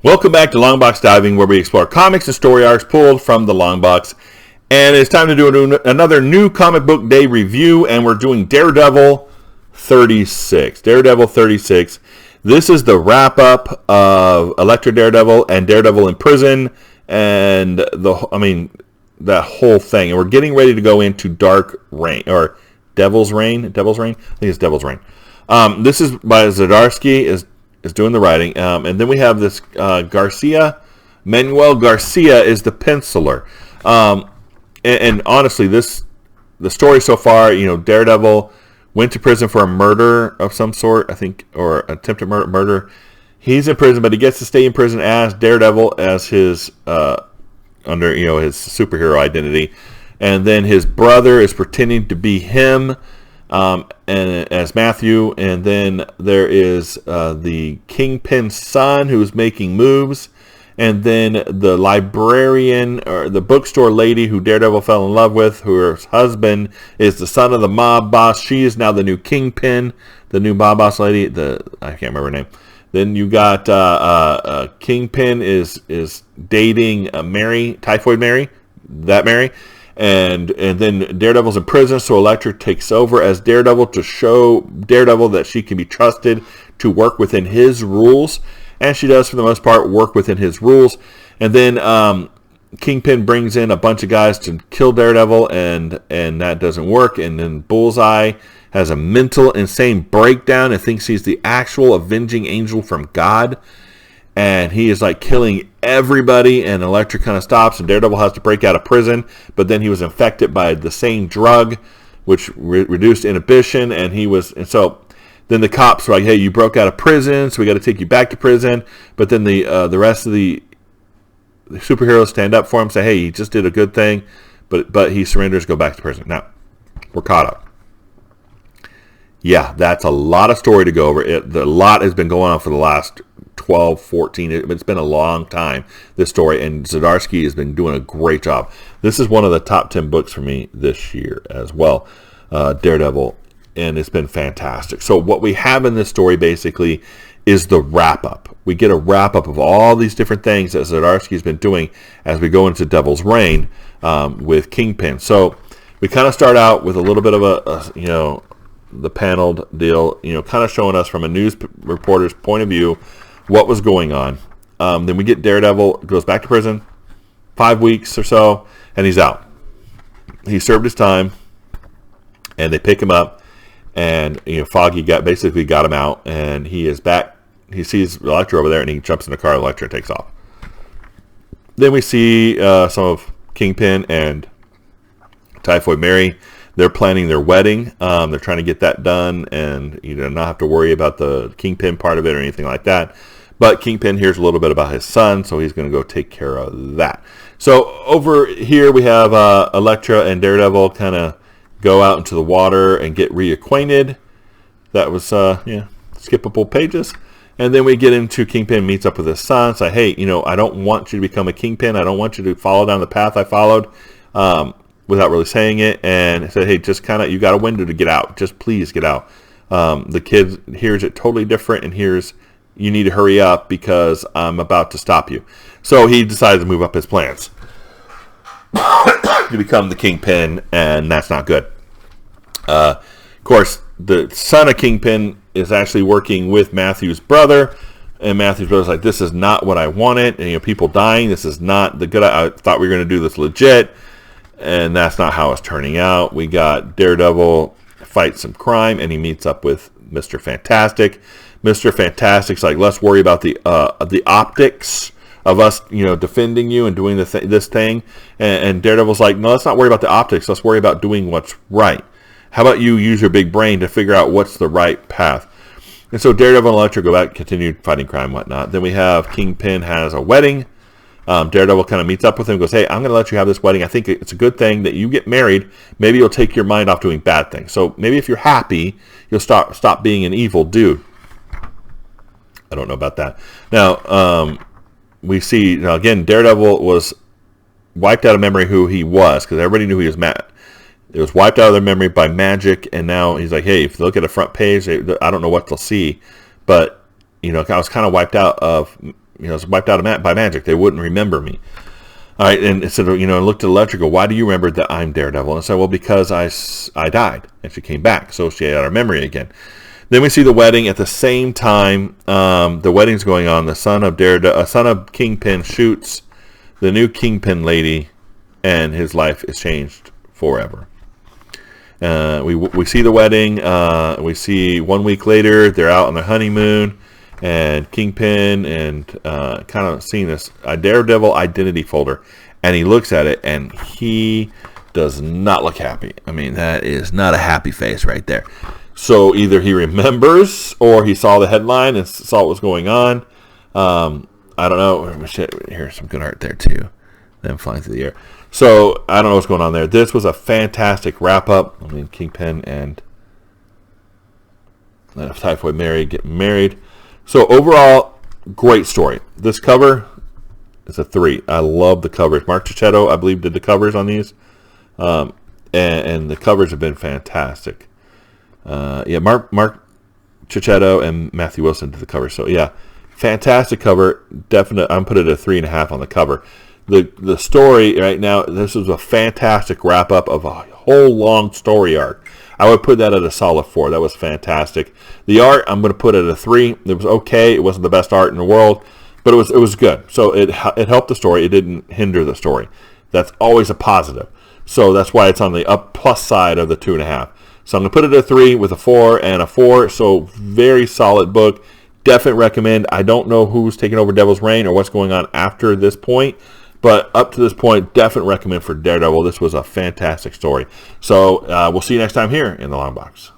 Welcome back to Longbox Diving, where we explore comics and story arcs pulled from the Longbox. And it's time to do another new comic book day review, and we're doing Daredevil 36. Daredevil 36. This is the wrap-up of Elektra Daredevil and Daredevil in prison, and that whole thing. And we're getting ready to go into Dark Reign, or Devil's Reign? Devil's Reign? I think it's Devil's Reign. This is by Zdarsky, is doing the writing. And then we have this Garcia. Manuel Garcia is the penciler. And honestly, the story so far, Daredevil went to prison for a murder of some sort, I think, or attempted murder. He's in prison, but he gets to stay in prison as Daredevil, as his under his superhero identity. And then his brother is pretending to be him, and as Matthew. And then there is the Kingpin's son who's making moves. And then the librarian, or the bookstore lady who Daredevil fell in love with, her husband is the son of the mob boss. She is now the new Kingpin, the new mob boss lady. I can't remember her name. Then you got Kingpin is dating Mary, Typhoid Mary, that Mary. And then Daredevil's in prison, so Elektra takes over as Daredevil to show Daredevil that she can be trusted to work within his rules. And she does, for the most part, work within his rules. And then Kingpin brings in a bunch of guys to kill Daredevil, and that doesn't work. And then Bullseye has a mental, insane breakdown and thinks he's the actual avenging angel from God. And he is like killing everybody, and Elektra kind of stops, and Daredevil has to break out of prison. But then he was infected by the same drug, which reduced inhibition, and so... Then the cops were like, hey, you broke out of prison, so we got to take you back to prison. But then the rest of the superheroes stand up for him, say, hey, he just did a good thing, but he surrenders, go back to prison. Now, we're caught up. Yeah, that's a lot of story to go over. The lot has been going on for the last 12, 14. It's been a long time, this story, and Zdarsky has been doing a great job. This is one of the top 10 books for me this year as well, Daredevil. And it's been fantastic. So what we have in this story basically is the wrap-up. We get a wrap-up of all these different things that Zdarsky's been doing as we go into Devil's Reign with Kingpin. So we kind of start out with a little bit of the paneled deal, kind of showing us from a news reporter's point of view what was going on. Then we get Daredevil, goes back to prison, 5 weeks or so, and he's out. He served his time, and they pick him up. And Foggy got him out, and he is back. He sees Elektra over there, and he jumps in the car. Elektra takes off. Then we see some of Kingpin and Typhoid Mary. They're planning their wedding. They're trying to get that done, and not have to worry about the Kingpin part of it or anything like that. But Kingpin hears a little bit about his son, so he's going to go take care of that. So over here we have Elektra and Daredevil kind of go out into the water and get reacquainted. That was, skippable pages. And then we get into Kingpin meets up with his son. Say, hey, I don't want you to become a Kingpin. I don't want you to follow down the path I followed, without really saying it. And I said, hey, just you got a window to get out. Just please get out. The kid hears it totally different and hears, you need to hurry up because I'm about to stop you. So he decides to move up his plans to become the Kingpin, and that's not good. Of course, the son of Kingpin is actually working with Matthew's brother, and Matthew's brother's like, this is not what I wanted, and people dying, this is not the good, I thought we were going to do this legit, and that's not how it's turning out. We got Daredevil fight some crime, and he meets up with Mr. Fantastic. Mr. Fantastic's like, let's worry about the optics of us, defending you and doing this thing. And Daredevil's like, no, let's not worry about the optics. Let's worry about doing what's right. How about you use your big brain to figure out what's the right path? And so Daredevil and Elektra go back and continue fighting crime and whatnot. Then we have Kingpin has a wedding. Daredevil kind of meets up with him and goes, hey, I'm going to let you have this wedding. I think it's a good thing that you get married. Maybe you'll take your mind off doing bad things. So maybe if you're happy, you'll stop being an evil dude. I don't know about that. Now, we see, again, Daredevil was wiped out of memory who he was, because everybody knew he was Matt. It was wiped out of their memory by magic, and now he's like, hey, if you look at the front page, I don't know what they'll see, but you know, I was kind of wiped out of, you know, by magic. They wouldn't remember me. All right, and it said, you know, I looked at the letter, go, why do you remember that I'm Daredevil? And I said, well, because I died, and she came back, so she had our memory again. Then we see the wedding at the same time. The wedding's going on. The son of Kingpin shoots the new Kingpin lady, and his life is changed forever. We see the wedding. We see 1 week later they're out on their honeymoon, and Kingpin and kind of seeing this Daredevil identity folder, and he looks at it and he does not look happy. I mean, that is not a happy face right there. So either he remembers or he saw the headline and saw what was going on. I don't know. Here's some good art there too. Them flying through the air. So I don't know what's going on there. This was a fantastic wrap up. I mean, Kingpin and Typhoid Mary get married. So overall, great story. This cover is a 3. I love the covers. Mark Cicchetto, I believe, did the covers on these, and the covers have been fantastic. Mark Cicchetto and Matthew Wilson did the cover. So yeah, fantastic cover. Definite. I'm putting it at a 3.5 on the cover. The story right now, this is a fantastic wrap up of a whole long story arc. I would put that at a solid 4. That was fantastic. The art, I'm going to put it at a 3. It was okay. It wasn't the best art in the world, but it was good. So it helped the story. It didn't hinder the story. That's always a positive. So that's why it's on the up plus side of the 2.5. So I'm going to put it at a 3 with a 4 and a 4. So very solid book. Definitely recommend. I don't know who's taking over Devil's Reign or what's going on after this point. But up to this point, definitely recommend for Daredevil. This was a fantastic story. So we'll see you next time here in the Long Box.